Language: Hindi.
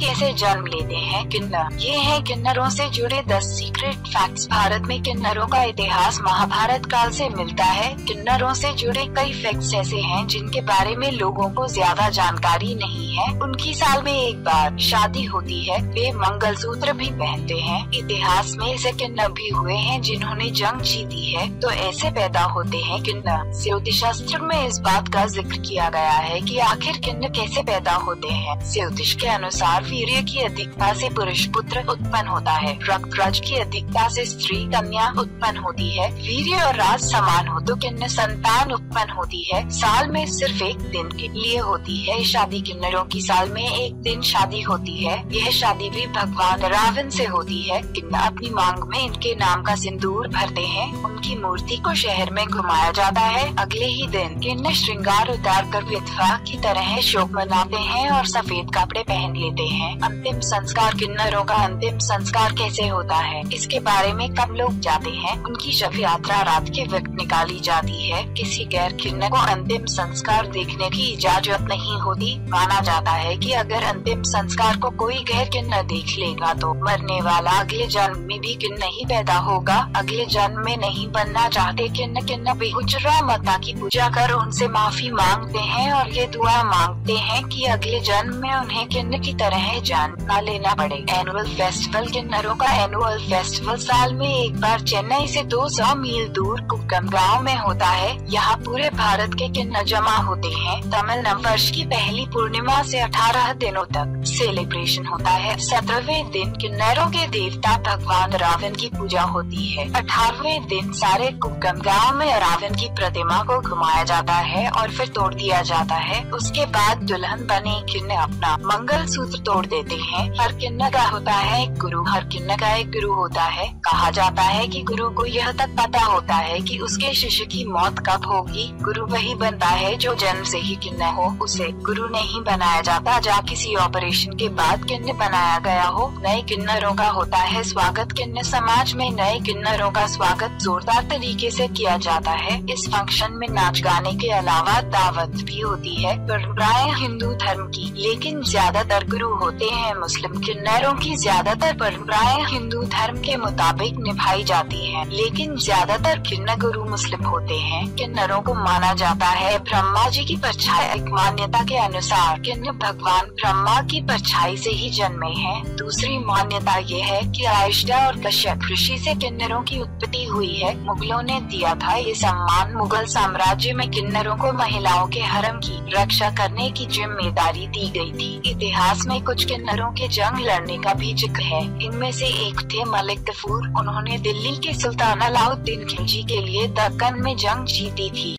कैसे जन्म लेते हैं किन्नर। ये हैं किन्नरों से जुड़े 10 सीक्रेट फैक्ट्स। भारत में किन्नरों का इतिहास महाभारत काल से मिलता है। किन्नरों से जुड़े कई फैक्ट्स ऐसे हैं जिनके बारे में लोगों को ज्यादा जानकारी नहीं है। उनकी साल में एक बार शादी होती है। वे मंगलसूत्र भी पहनते हैं। इतिहास में ऐसे किन्नर भी हुए हैं जिन्होंने जंग जीती है, तो ऐसे पैदा होते हैं किन्नर। ज्योतिष शास्त्र में इस बात का जिक्र किया गया है कि आखिर किन्नर कैसे पैदा होते हैं। ज्योतिष के अनुसार वीर्य की अधिकता से पुरुष पुत्र उत्पन्न होता है। रक्त की अधिकता से स्त्री कन्या उत्पन्न होती है। वीर्य और राज समान हो तो किन्नर संतान उत्पन्न होती है। साल में सिर्फ एक दिन के लिए होती है शादी। किन्नरों की साल में एक दिन शादी होती है। यह शादी भी भगवान रावण से होती है। किन्नर अपनी मांग में इनके नाम का सिंदूर भरते हैं। उनकी मूर्ति को शहर में घुमाया जाता है। अगले ही दिन किन्नर श्रृंगार उतार कर विधवा की तरह शोक मनाते हैं और सफेद कपड़े पहन लेते हैं। अंतिम संस्कार। किन्नरों का अंतिम संस्कार कैसे होता है, इसके बारे में कब लोग जाते हैं। उनकी शव यात्रा रात के वक्त निकाली जाती है। किसी गैर किन्नर को अंतिम संस्कार देखने की इजाजत नहीं होती। माना जाता है कि अगर अंतिम संस्कार को कोई गैर किन्नर देख लेगा तो मरने वाला अगले जन्म में भी किन्नर ही पैदा होगा। अगले जन्म में नहीं बनना चाहते किन्नर बेहुचरा माता की पूजा कर उनसे माफी मांगते हैं और ये दुआ मांगते हैं कि अगले जन्म में उन्हें किन्नर की तरह जान न लेना पड़े। Annual festival. किन्नरों का एनुअल फेस्टिवल साल में एक बार चेन्नई से 200 मील दूर कुक्कम गाँव में होता है। यहाँ पूरे भारत के किन्नर जमा होते हैं। तमिल नव वर्ष की पहली पूर्णिमा से 18 दिनों तक सेलिब्रेशन होता है। 17वें दिन किन्नरों के देवता भगवान रावण की पूजा होती है। 18वें दिन सारे कुक्कम गाँव में रावण की प्रतिमा को घुमाया जाता है और फिर तोड़ दिया जाता है। उसके बाद दुल्हन बने किन्नर अपना मंगल सूत्र तोड़ देते हैं। हर किन्नर का होता है एक गुरु। हर किन्नर का एक गुरु होता है। कहा जाता है कि गुरु को यह तक पता होता है कि उसके शिष्य की मौत कब होगी। गुरु वही बनता है जो जन्म से ही किन्नर हो। उसे गुरु नहीं बनाया जाता जहाँ किसी ऑपरेशन के बाद किन्नर बनाया गया हो। नए किन्नरों का होता है स्वागत। किन्नर समाज में नए किन्नरों का स्वागत जोरदार तरीके से किया जाता है। इस फंक्शन में नाच गाने के अलावा दावत भी होती है। परंपराएं हिंदू धर्म की, लेकिन ज्यादातर गुरु होते हैं मुस्लिम। किन्नरों की ज्यादातर परंपराएं हिंदू धर्म के मुताबिक निभाई जाती हैं, लेकिन ज्यादातर किन्नर गुरु मुस्लिम होते हैं। किन्नरों को माना जाता है ब्रह्मा जी की परछाई। एक मान्यता के अनुसार किन्नर भगवान ब्रह्मा की परछाई से ही जन्मे हैं। दूसरी मान्यता ये है कि आयशा और कश्यप ऋषि से किन्नरों की उत्पत्ति हुई है। मुगलों ने दिया था ये सम्मान। मुगल साम्राज्य में किन्नरों को महिलाओं के हरम की रक्षा करने की जिम्मेदारी दी गई थी। इतिहास में कुछ किन्नरों के जंग लड़ने का भी जिक्र है। इनमें से एक थे मलिक गफूर। उन्होंने दिल्ली के सुल्तान अलाउद्दीन खिलजी के लिए दक्कन में जंग जीती थी।